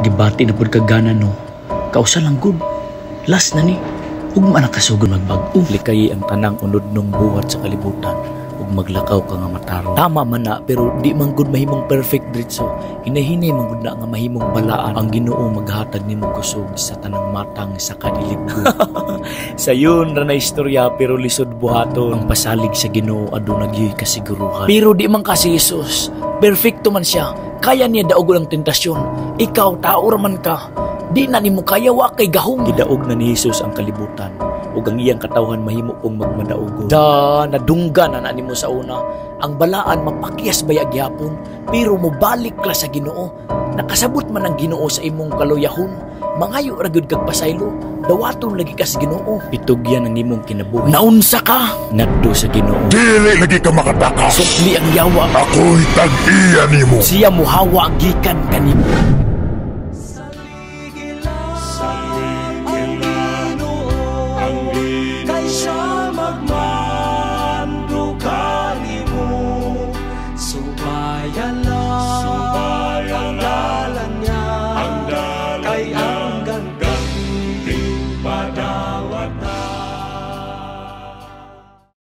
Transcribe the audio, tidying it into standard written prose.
gibati na pud kagana no. Kausa lang gud. Last na ni. Ug man nakasugod magbag-o. Likay ang tanang unod nung buhat sa kalibutan. Ug maglakaw ka nga mataro. Tama man na, pero di man gud mahimong perfect diretso. Hinahinay man gud na nga mahimong balaan. Ang Ginoo maghatag nimo kusog sa tanang matang sa kadilibgo. Sayon ra na istorya pero lisod buhaton. Ang pasalig sa Ginoo aduna gyud kasiguruhan. Pero di man kasi Jesus. Perfecto man siya. Kaya niya daog ang tentasyon. Ikaw tao ra man ka. Di na nimo kaya wa kay gahom. Gidaog na ni Jesus ang kalibutan. Ug ang iyang katawhan mahimo pong magmadaogon. Da nadungga na nimo sa una. Ang balaan mapakyas bayag gyapon, pero mobalik la sa Ginoo. Nakasabot man ang Ginoo sa imong kaluyahon. Mangayo ra gyud kag pasaylo. Dawaton lagi ka sa Ginoo. Pitugyan ang imong kinabuhi. Naunsa ka ngadto sa Ginoo. Dili lagi ka makatakas. Sukli ang yawa. Ako'y tag-iya nimo. Siya mohawa gikan kanimo. Supaya